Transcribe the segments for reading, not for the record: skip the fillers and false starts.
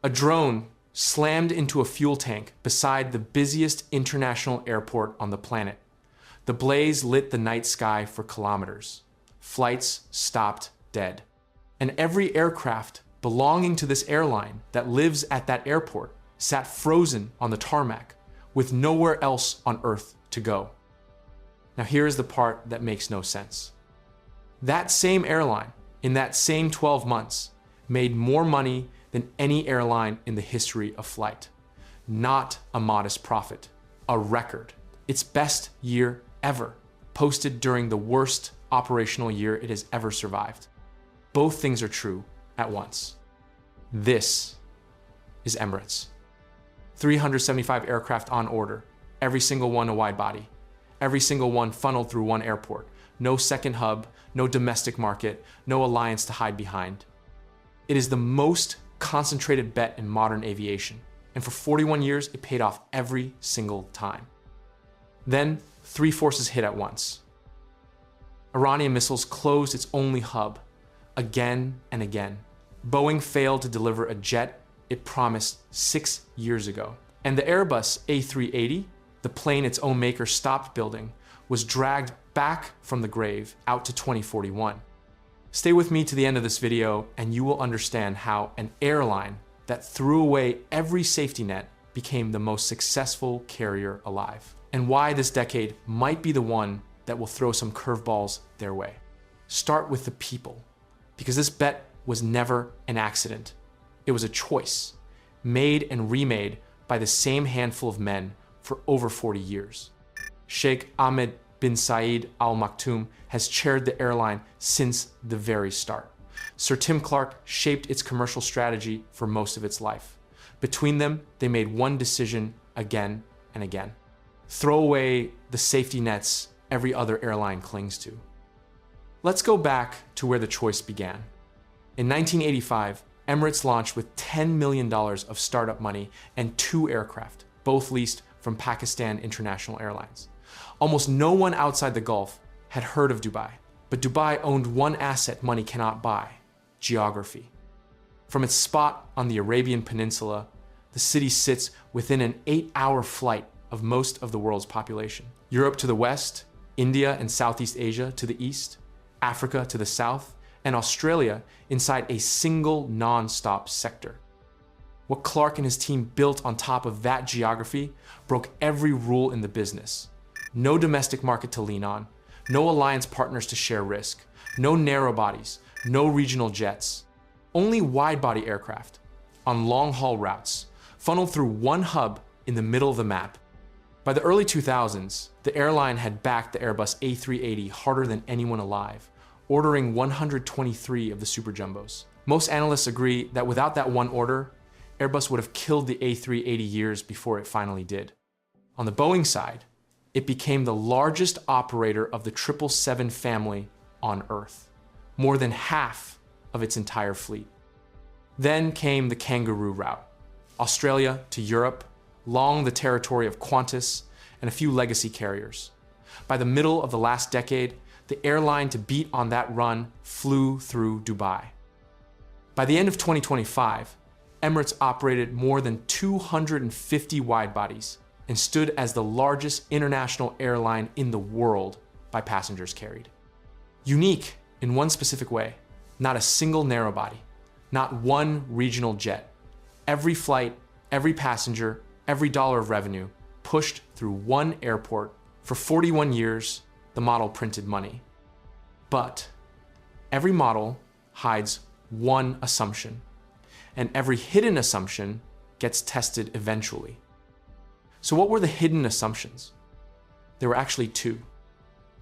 A drone slammed into a fuel tank beside the busiest international airport on the planet. The blaze lit the night sky for kilometers. Flights stopped dead. And every aircraft belonging to this airline that lives at that airport sat frozen on the tarmac with nowhere else on Earth to go. Now here's the part that makes no sense. That same airline, in that same 12 months, made more money than any airline in the history of flight. Not a modest profit, a record. Its best year ever, posted during the worst operational year it has ever survived. Both things are true at once. This is Emirates. 375 aircraft on order, every single one a wide-body, every single one funneled through one airport, no second hub, no domestic market, no alliance to hide behind. It is the most concentrated bet in modern aviation, and for 41 years it paid off every single time. Then, three forces hit at once. Iranian missiles closed its only hub, again and again. Boeing failed to deliver a jet it promised 6 years ago. And the Airbus A380, the plane its own maker stopped building, was dragged back from the grave out to 2041. Stay with me to the end of this video and you will understand how an airline that threw away every safety net became the most successful carrier alive, and why this decade might be the one that will throw some curveballs their way. Start with the people, because this bet was never an accident. It was a choice, made and remade by the same handful of men for over 40 years. Sheikh Ahmed bin Saeed Al Maktoum has chaired the airline since the very start. Sir Tim Clark shaped its commercial strategy for most of its life. Between them, they made one decision again and again: throw away the safety nets every other airline clings to. Let's go back to where the choice began. In 1985, Emirates launched with $10 million of startup money and 2 aircraft, both leased from Pakistan International Airlines. Almost no one outside the Gulf had heard of Dubai, but Dubai owned one asset money cannot buy: geography. From its spot on the Arabian Peninsula, the city sits within an 8-hour flight of most of the world's population. Europe to the west, India and Southeast Asia to the east, Africa to the south, and Australia inside a single non-stop sector. What Clark and his team built on top of that geography broke every rule in the business. No domestic market to lean on, no alliance partners to share risk, no narrow bodies, no regional jets, only wide-body aircraft on long-haul routes, funneled through one hub in the middle of the map. By the early 2000s, the airline had backed the Airbus A380 harder than anyone alive, ordering 123 of the super jumbos. Most analysts agree that without that one order, Airbus would have killed the A380 years before it finally did. On the Boeing side, it became the largest operator of the 777 family on Earth, more than half of its entire fleet. Then came the kangaroo route, Australia to Europe, along the territory of Qantas and a few legacy carriers. By the middle of the last decade, the airline to beat on that run flew through Dubai. By the end of 2025, Emirates operated more than 250 wide-bodies and stood as the largest international airline in the world by passengers carried. Unique in one specific way: not a single narrow-body, not one regional jet. Every flight, every passenger, every dollar of revenue pushed through one airport. For 41 years, the model printed money. But every model hides one assumption, and every hidden assumption gets tested eventually. So what were the hidden assumptions? There were actually 2.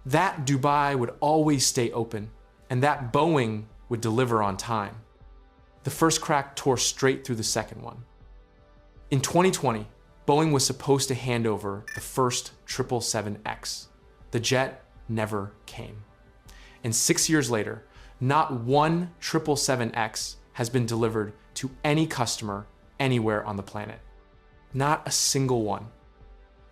That Dubai would always stay open, and that Boeing would deliver on time. The first crack tore straight through the second one. In 2020, Boeing was supposed to hand over the first 777X. The jet never came. And 6 years later, not one 777X has been delivered to any customer anywhere on the planet. Not a single one.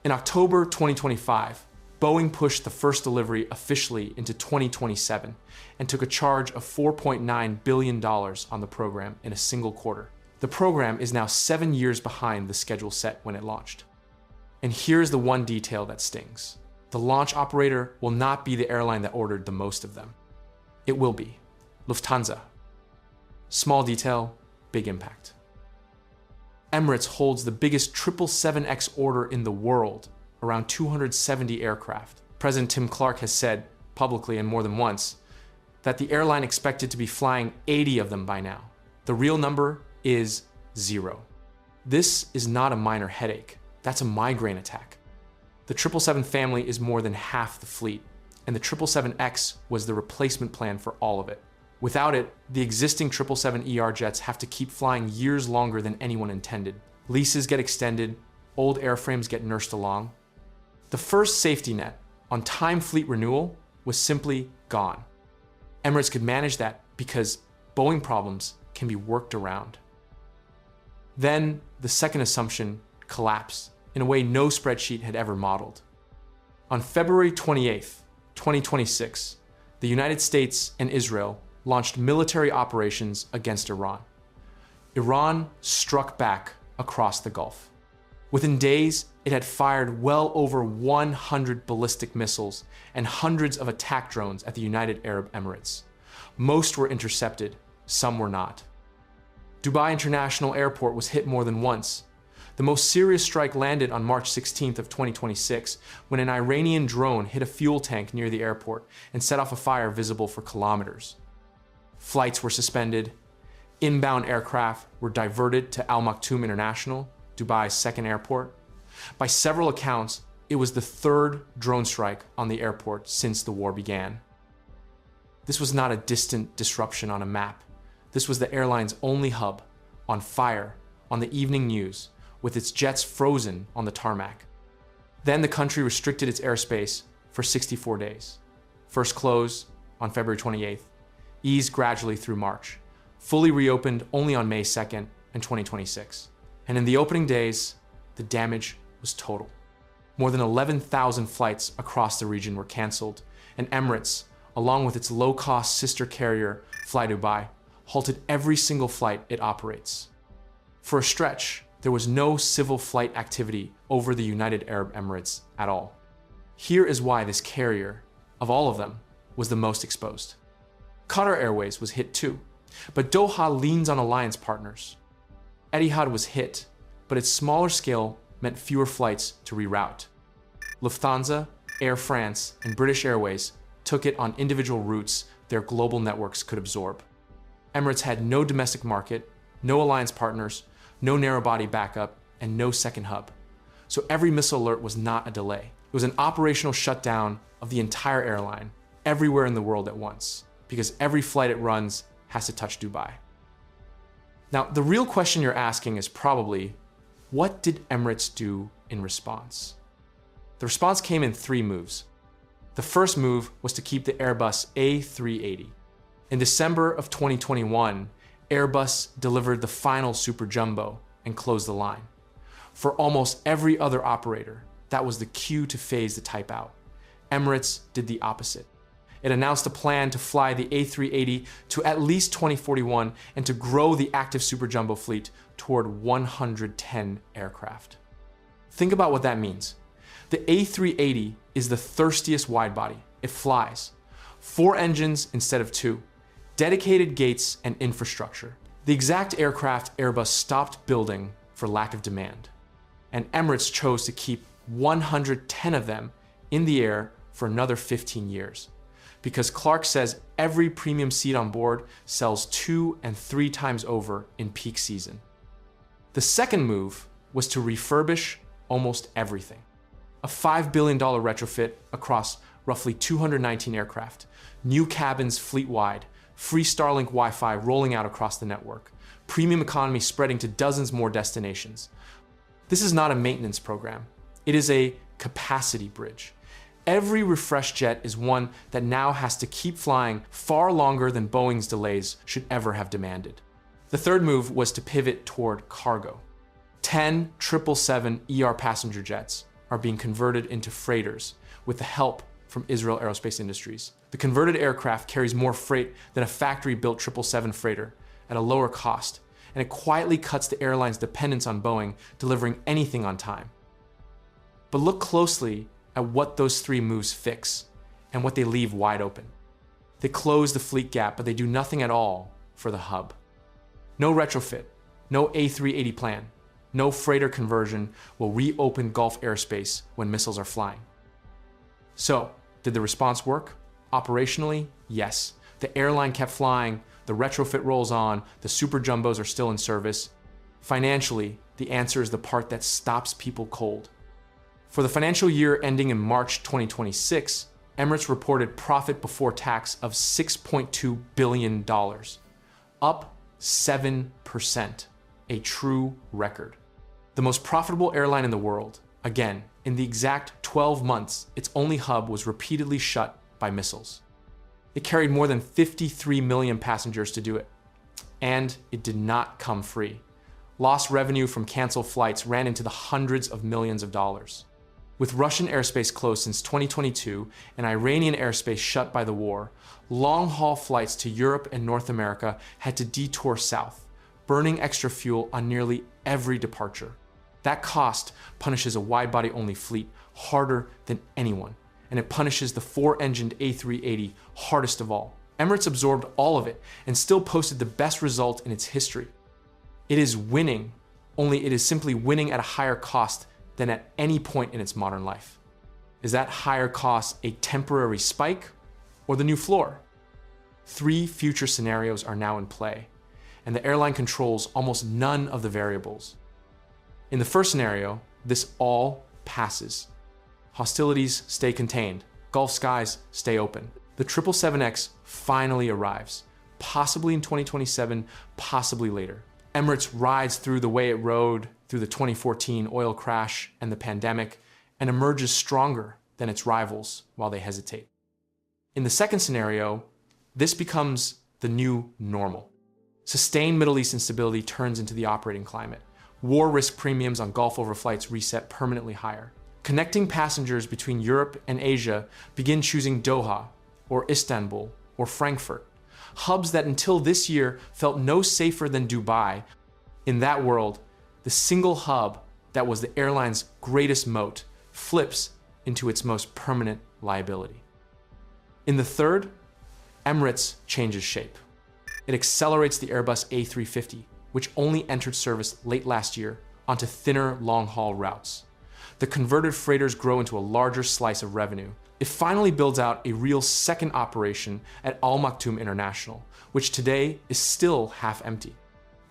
In October 2025, Boeing pushed the first delivery officially into 2027 and took a charge of $4.9 billion on the program in a single quarter. The program is now 7 years behind the schedule set when it launched. And here's the one detail that stings. The launch operator will not be the airline that ordered the most of them. It will be Lufthansa. Small detail, big impact. Emirates holds the biggest 777X order in the world, around 270 aircraft. President Tim Clark has said, publicly and more than once, that the airline expected to be flying 80 of them by now. The real number is 0. This is not a minor headache. That's a migraine attack. The 777 family is more than half the fleet, and the 777X was the replacement plan for all of it. Without it, the existing 777ER jets have to keep flying years longer than anyone intended. Leases get extended, old airframes get nursed along. The first safety net on time fleet renewal was simply gone. Emirates could manage that because Boeing problems can be worked around. Then the second assumption collapsed in a way no spreadsheet had ever modeled. On February 28th, 2026, the United States and Israel launched military operations against Iran. Iran struck back across the Gulf. Within days, it had fired well over 100 ballistic missiles and hundreds of attack drones at the United Arab Emirates. Most were intercepted, some were not. Dubai International Airport was hit more than once. The most serious strike landed on March 16th of 2026 when an Iranian drone hit a fuel tank near the airport and set off a fire visible for kilometers. Flights were suspended. Inbound aircraft were diverted to Al Maktoum International, Dubai's second airport. By several accounts, it was the third drone strike on the airport since the war began. This was not a distant disruption on a map. This was the airline's only hub, on fire, on the evening news, with its jets frozen on the tarmac. Then the country restricted its airspace for 64 days. First closed on February 28th, eased gradually through March, fully reopened only on May 2nd in 2026. And in the opening days, the damage was total. More than 11,000 flights across the region were canceled, and Emirates, along with its low-cost sister carrier, Flydubai, halted every single flight it operates. For a stretch, there was no civil flight activity over the United Arab Emirates at all. Here is why this carrier, of all of them, was the most exposed. Qatar Airways was hit too, but Doha leans on alliance partners. Etihad was hit, but its smaller scale meant fewer flights to reroute. Lufthansa, Air France, and British Airways took it on individual routes their global networks could absorb. Emirates had no domestic market, no alliance partners, no narrowbody backup, and no second hub. So every missile alert was not a delay. It was an operational shutdown of the entire airline, everywhere in the world at once, because every flight it runs has to touch Dubai. Now, the real question you're asking is probably, what did Emirates do in response? The response came in 3 moves. The first move was to keep the Airbus A380. In December of 2021, Airbus delivered the final Super Jumbo and closed the line. For almost every other operator, that was the cue to phase the type out. Emirates did the opposite. It announced a plan to fly the A380 to at least 2041 and to grow the active Super Jumbo fleet toward 110 aircraft. Think about what that means. The A380 is the thirstiest widebody. It flies. 4 engines instead of 2. Dedicated gates and infrastructure. The exact aircraft Airbus stopped building for lack of demand. And Emirates chose to keep 110 of them in the air for another 15 years. Because Clark says every premium seat on board sells 2 and 3 times over in peak season. The second move was to refurbish almost everything. A $5 billion retrofit across roughly 219 aircraft, new cabins fleet-wide, free Starlink Wi-Fi rolling out across the network, premium economy spreading to dozens more destinations. This is not a maintenance program. It is a capacity bridge. Every refreshed jet is one that now has to keep flying far longer than Boeing's delays should ever have demanded. The third move was to pivot toward cargo. 10 777ER passenger jets are being converted into freighters with the help from Israel Aerospace Industries. The converted aircraft carries more freight than a factory-built 777 freighter at a lower cost and it quietly cuts the airline's dependence on Boeing delivering anything on time. But look closely at what those three moves fix and what they leave wide open. They close the fleet gap, but they do nothing at all for the hub. No retrofit, no A380 plan, no freighter conversion will reopen Gulf airspace when missiles are flying. So, did the response work? Operationally, yes. The airline kept flying, the retrofit rolls on, the super jumbos are still in service. Financially, the answer is the part that stops people cold. For the financial year ending in March 2026, Emirates reported profit before tax of $6.2 billion, up 7%, a true record. The most profitable airline in the world, again, in the exact 12 months, its only hub was repeatedly shut by missiles. It carried more than 53 million passengers to do it, and it did not come free. Lost revenue from canceled flights ran into the hundreds of millions of dollars. With Russian airspace closed since 2022 and Iranian airspace shut by the war, long-haul flights to Europe and North America had to detour south, burning extra fuel on nearly every departure. That cost punishes a wide-body only fleet harder than anyone, and it punishes the four-engined A380 hardest of all. Emirates absorbed all of it and still posted the best result in its history. It is winning, only it is simply winning at a higher cost than at any point in its modern life. Is that higher cost a temporary spike or the new floor? Three future scenarios are now in play, and the airline controls almost none of the variables. In the first scenario, this all passes. Hostilities stay contained, Gulf skies stay open. The 777X finally arrives, possibly in 2027, possibly later. Emirates rides through the way it rode through the 2014 oil crash and the pandemic and emerges stronger than its rivals while they hesitate. In the second scenario, this becomes the new normal. Sustained Middle East instability turns into the operating climate. War risk premiums on Gulf overflights reset permanently higher. Connecting passengers between Europe and Asia begin choosing Doha, or Istanbul, or Frankfurt, hubs that until this year felt no safer than Dubai. In that world, the single hub that was the airline's greatest moat flips into its most permanent liability. In the third, Emirates changes shape. It accelerates the Airbus A350, which only entered service late last year, onto thinner long-haul routes. The converted freighters grow into a larger slice of revenue. It finally builds out a real second operation at Al Maktoum International, which today is still half empty.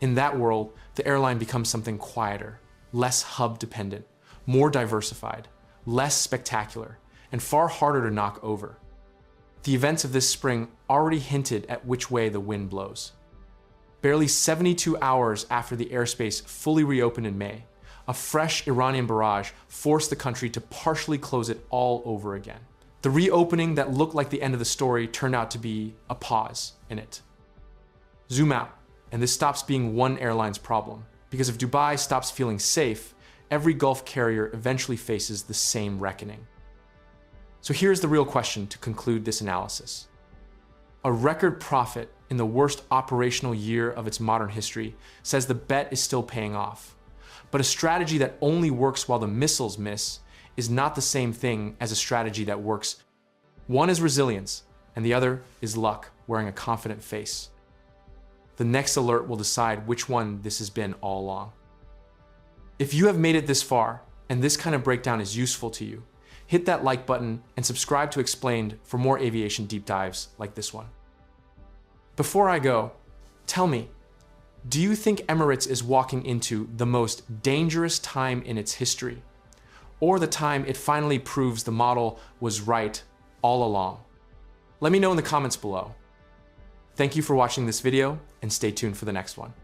In that world, the airline becomes something quieter, less hub-dependent, more diversified, less spectacular, and far harder to knock over. The events of this spring already hinted at which way the wind blows. Barely 72 hours after the airspace fully reopened in May, a fresh Iranian barrage forced the country to partially close it all over again. The reopening that looked like the end of the story turned out to be a pause in it. Zoom out, and this stops being one airline's problem, because if Dubai stops feeling safe, every Gulf carrier eventually faces the same reckoning. So here's the real question to conclude this analysis. A record profit in the worst operational year of its modern history says the bet is still paying off. But a strategy that only works while the missiles miss is not the same thing as a strategy that works. One is resilience, and the other is luck, wearing a confident face. The next alert will decide which one this has been all along. If you have made it this far, and this kind of breakdown is useful to you, hit that like button and subscribe to ExPlaned for more aviation deep dives like this one. Before I go, tell me, do you think Emirates is walking into the most dangerous time in its history, or the time it finally proves the model was right all along? Let me know in the comments below. Thank you for watching this video, and stay tuned for the next one.